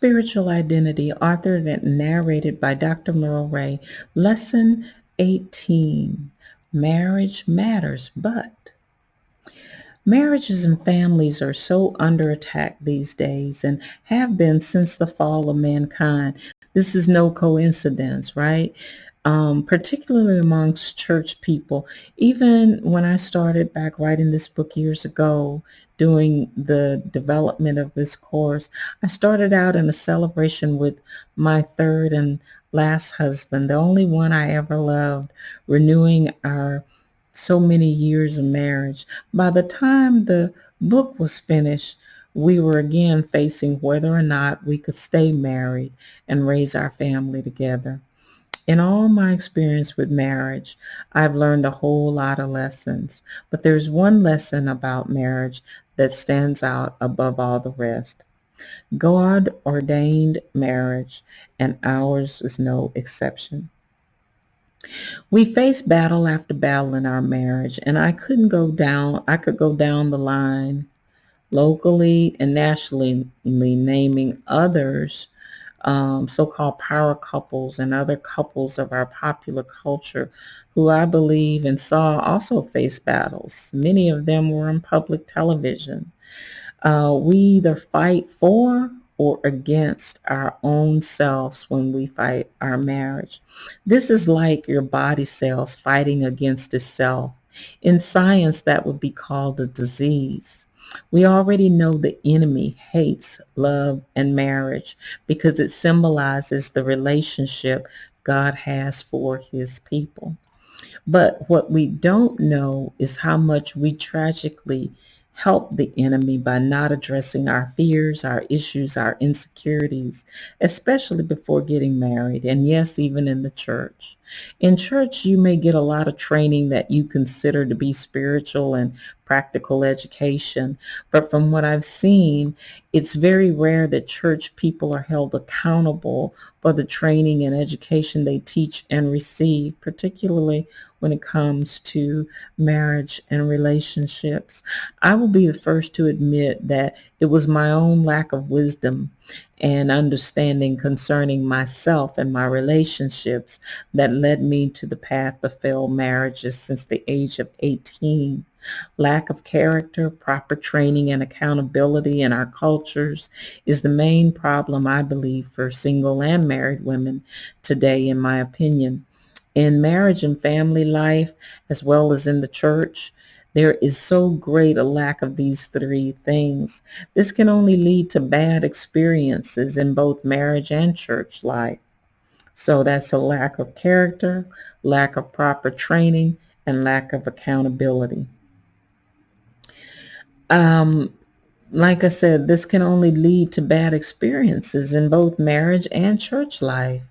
Spiritual Identity, authored and narrated by Dr. Merle Ray. Lesson 18. Marriage matters, but marriages and families are so under attack these days and have been since the fall of mankind. This is no coincidence, right? Particularly amongst church people. Even when I started back writing this book years ago, doing the development of this course, I started out in a celebration with my third and last husband, the only one I ever loved, renewing our so many years of marriage. By the time the book was finished, we were again facing whether or not we could stay married and raise our family together. In all my experience with marriage, I've learned a whole lot of lessons, but there's one lesson about marriage that stands out above all the rest. God ordained marriage, and ours is no exception. We faced battle after battle in our marriage, and I could go down the line locally and nationally, naming others, so-called power couples and other couples of our popular culture who I believe and saw also face battles. Many of them were on public television. We either fight for or against our own selves when we fight our marriage. This is like your body cells fighting against itself. In science, that would be called a disease. We already know the enemy hates love and marriage because it symbolizes the relationship God has for his people. But what we don't know is how much we tragically help the enemy by not addressing our fears, our issues, our insecurities, especially before getting married, and yes, even in the church. In church, you may get a lot of training that you consider to be spiritual and practical education, but from what I've seen, it's very rare that church people are held accountable for the training and education they teach and receive, particularly when it comes to marriage and relationships. I will be the first to admit that it was my own lack of wisdom and understanding concerning myself and my relationships that led me to the path of failed marriages since the age of 18. Lack of character, proper training, and accountability in our cultures is the main problem, I believe, for single and married women today, in my opinion. In marriage and family life, as well as in the church, there is so great a lack of these three things. This can only lead to bad experiences in both marriage and church life. So that's a lack of character, lack of proper training, and lack of accountability. Um, like I said, this can only lead to bad experiences in both marriage and church life.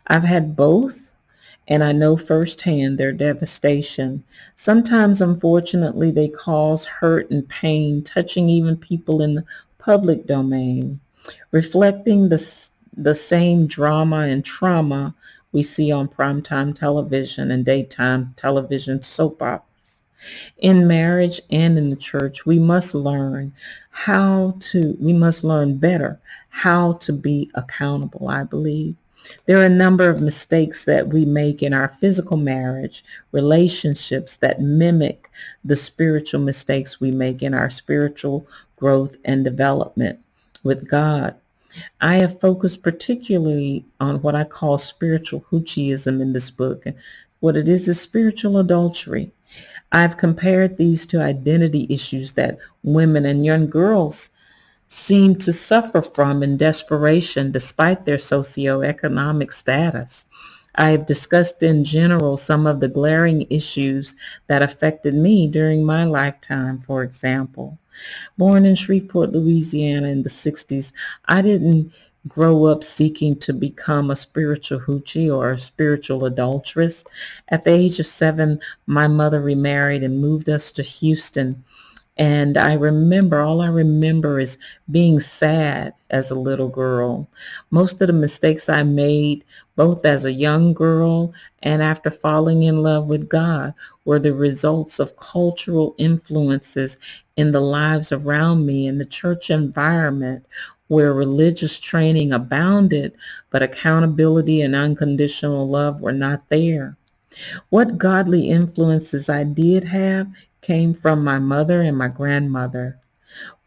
I've had both, and I know firsthand their devastation. Sometimes, unfortunately, they cause hurt and pain, touching even people in the public domain, reflecting the same drama and trauma we see on primetime television and daytime television soap operas. In marriage and in the church, we must learn better how to be accountable, I believe. There are a number of mistakes that we make in our physical marriage relationships that mimic the spiritual mistakes we make in our spiritual growth and development with God. I have focused particularly on what I call spiritual hoochieism in this book. And what it is spiritual adultery. I've compared these to identity issues that women and young girls seem to suffer from in desperation despite their socioeconomic status. I have discussed in general some of the glaring issues that affected me during my lifetime. For example, born in Shreveport, Louisiana in the 60s, I didn't grow up seeking to become a spiritual hoochie or a spiritual adulteress. At the age of 7, my mother remarried and moved us to Houston. And all I remember is being sad as a little girl. Most of the mistakes I made, both as a young girl and after falling in love with God, were the results of cultural influences in the lives around me in the church environment where religious training abounded, but accountability and unconditional love were not there. What godly influences I did have came from my mother and my grandmother,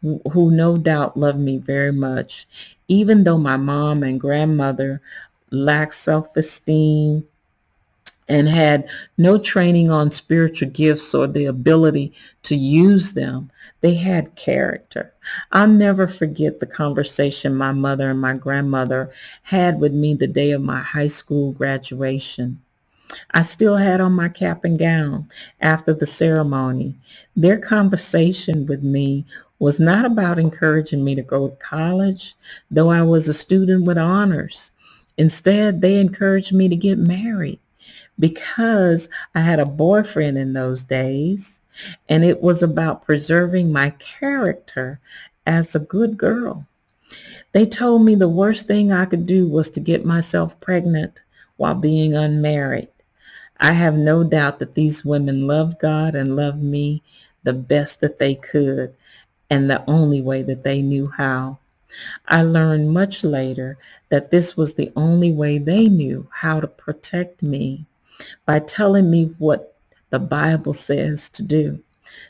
who no doubt loved me very much, even though my mom and grandmother lacked self-esteem and had no training on spiritual gifts or the ability to use them. They had character. I'll never forget the conversation my mother and my grandmother had with me the day of my high school graduation. I still had on my cap and gown after the ceremony. Their conversation with me was not about encouraging me to go to college, though I was a student with honors. Instead, they encouraged me to get married because I had a boyfriend in those days, and it was about preserving my character as a good girl. They told me the worst thing I could do was to get myself pregnant while being unmarried. I have no doubt that these women loved God and loved me the best that they could and the only way that they knew how. I learned much later that this was the only way they knew how to protect me, by telling me what the Bible says to do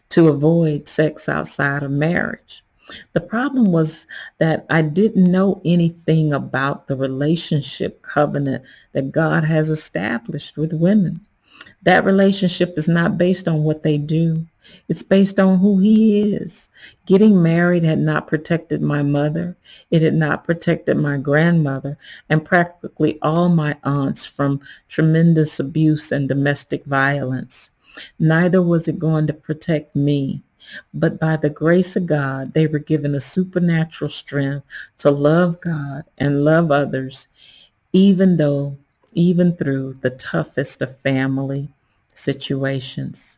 to avoid sex outside of marriage. The problem was that I didn't know anything about the relationship covenant that God has established with women. That relationship is not based on what they do. It's based on who he is. Getting married had not protected my mother. It had not protected my grandmother and practically all my aunts from tremendous abuse and domestic violence. Neither was it going to protect me. But by the grace of God, they were given a supernatural strength to love God and love others, even through the toughest of family situations.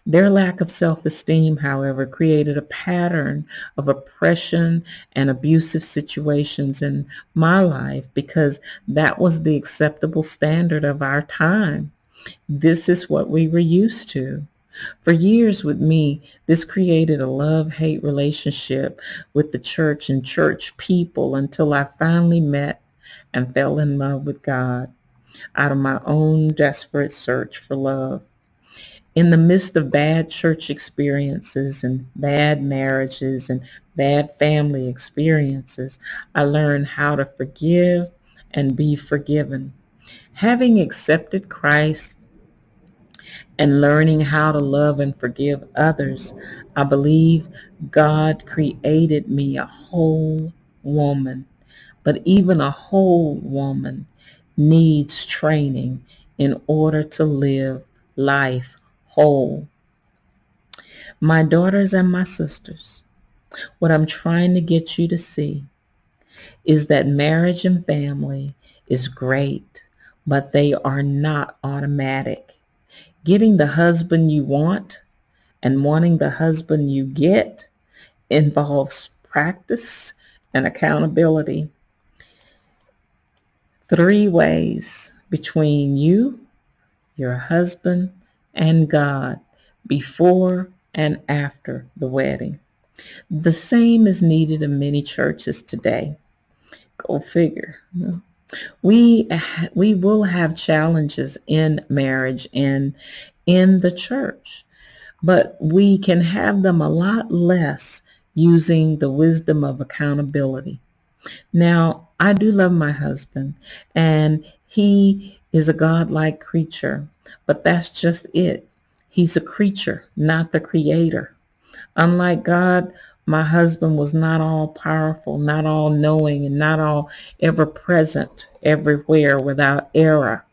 Their lack of self-esteem, however, created a pattern of oppression and abusive situations in my life because that was the acceptable standard of our time. This is what we were used to. For years with me, this created a love-hate relationship with the church and church people until I finally met and fell in love with God out of my own desperate search for love. In the midst of bad church experiences and bad marriages and bad family experiences, I learned how to forgive and be forgiven. Having accepted Christ and learning how to love and forgive others, I believe God created me a whole woman. But even a whole woman needs training in order to live life whole. My daughters and my sisters, what I'm trying to get you to see is that marriage and family is great, but they are not automatic. Getting the husband you want and wanting the husband you get involves practice and accountability. 3 ways between you, your husband, and God before and after the wedding. The same is needed in many churches today. Go figure. We will have challenges in marriage and in the church, but we can have them a lot less using the wisdom of accountability. Now, I do love my husband, and he is a godlike creature, but that's just it. He's a creature, not the creator. Unlike God, my husband was not all powerful, not all knowing, and not all ever present everywhere without error.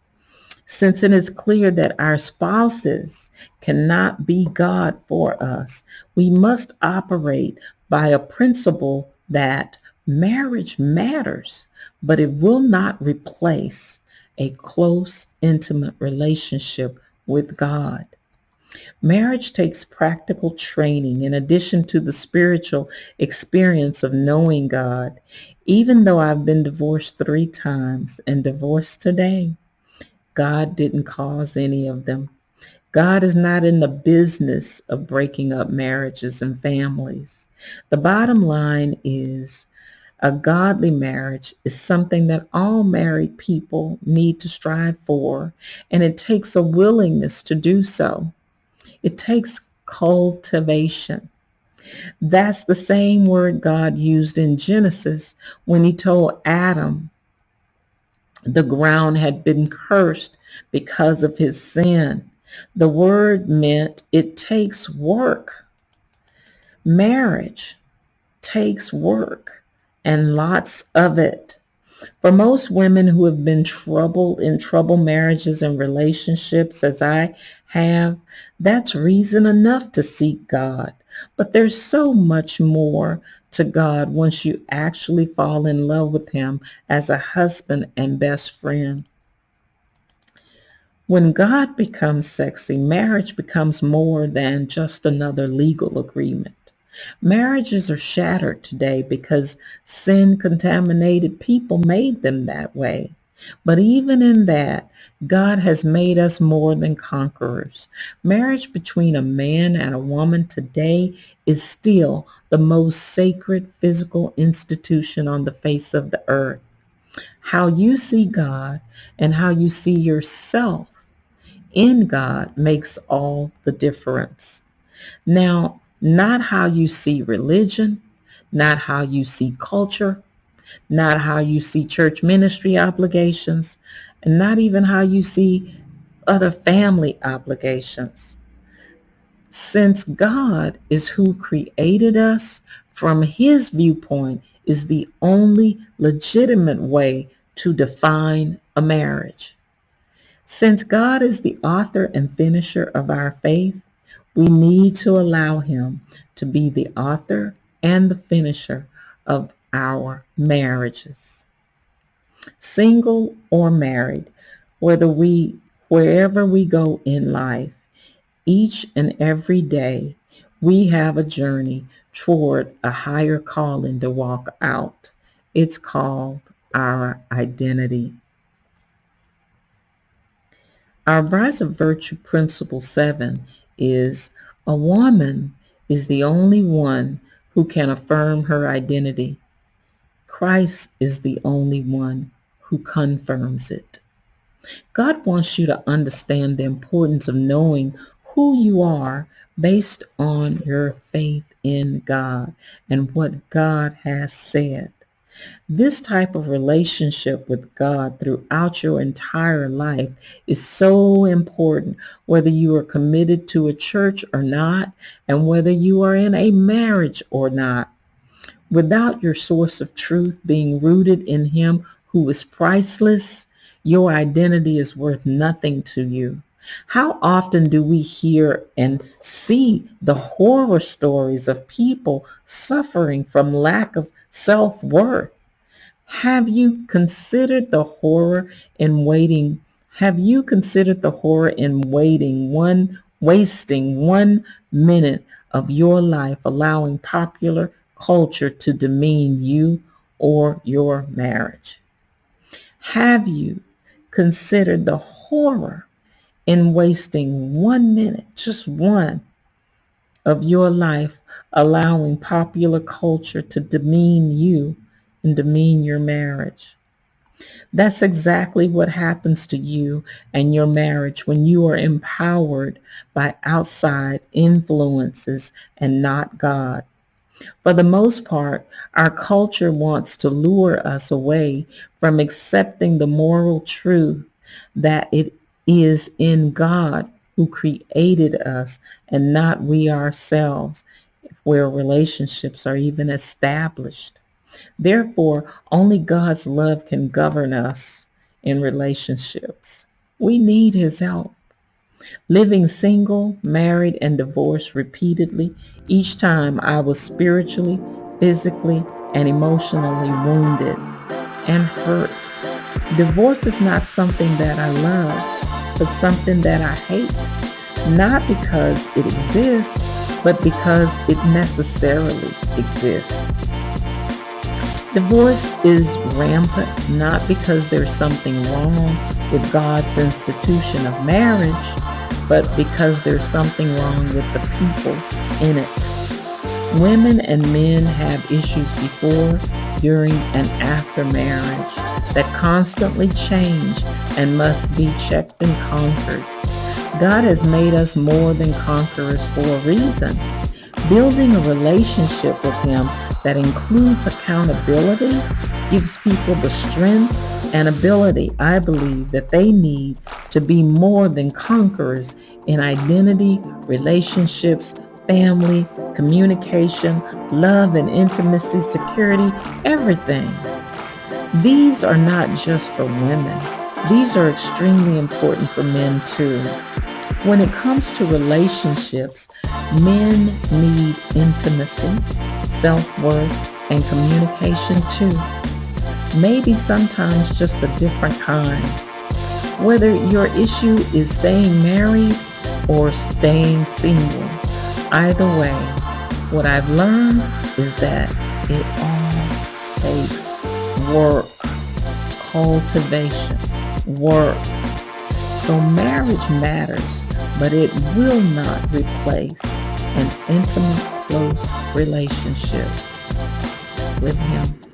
Since it is clear that our spouses cannot be God for us, we must operate by a principle that marriage matters, but it will not replace a close, intimate relationship with God. Marriage takes practical training in addition to the spiritual experience of knowing God. Even though I've been divorced 3 times and divorced today, God didn't cause any of them. God is not in the business of breaking up marriages and families. The bottom line is A godly marriage is something that all married people need to strive for, and it takes a willingness to do so. It takes cultivation. That's the same word God used in Genesis when he told Adam the ground had been cursed because of his sin. The word meant it takes work. Marriage takes work, and lots of it. For most women who have been troubled in troubled marriages and relationships, as I have, that's reason enough to seek God. But there's so much more to God once you actually fall in love with him as a husband and best friend. When God becomes sexy, marriage becomes more than just another legal agreement. Marriages are shattered today because sin-contaminated people made them that way. But even in that, God has made us more than conquerors. Marriage between a man and a woman today is still the most sacred physical institution on the face of the earth. How you see God and how you see yourself in God makes all the difference. Now, not how you see religion, not how you see culture, not how you see church ministry obligations, and not even how you see other family obligations. Since God is who created us, from his viewpoint is the only legitimate way to define a marriage. Since God is the author and finisher of our faith, we need to allow him to be the author and the finisher of our marriages. Single or married, wherever we go in life, each and every day, we have a journey toward a higher calling to walk out. It's called our identity. Our Rise of Virtue Principle 7 is a woman is the only one who can affirm her identity. Christ is the only one who confirms it. God wants you to understand the importance of knowing who you are based on your faith in God and what God has said. This type of relationship with God throughout your entire life is so important, whether you are committed to a church or not, and whether you are in a marriage or not. Without your source of truth being rooted in him who is priceless, your identity is worth nothing to you. How often do we hear and see the horror stories of people suffering from lack of self-worth? Have you considered the horror in waiting? Have you considered the horror in wasting 1 minute of your life allowing popular culture to demean you or your marriage? Have you considered the horror in wasting 1 minute, just one, of your life allowing popular culture to demean you and demean your marriage? That's exactly what happens to you and your marriage when you are empowered by outside influences and not God. For the most part, our culture wants to lure us away from accepting the moral truth that it is in God who created us and not we ourselves, where relationships are even established. Therefore, only God's love can govern us in relationships. We need his help. Living single, married, and divorced repeatedly, each time I was spiritually, physically, and emotionally wounded and hurt. Divorce is not something that I love, but something that I hate. Not because it exists, but because it necessarily exists. Divorce is rampant, not because there's something wrong with God's institution of marriage, but because there's something wrong with the people in it. Women and men have issues before during, and after marriage that constantly change and must be checked and conquered. God has made us more than conquerors for a reason. Building a relationship with Him that includes accountability gives people the strength and ability, I believe, that they need to be more than conquerors in identity, relationships, family, communication, love and intimacy, security, everything. These are not just for women. These are extremely important for men too. When it comes to relationships, men need intimacy, self-worth, and communication too. Maybe sometimes just a different kind. Whether your issue is staying married or staying single, either way, what I've learned is that it all takes work, cultivation, work. So marriage matters, but it will not replace an intimate, close relationship with Him.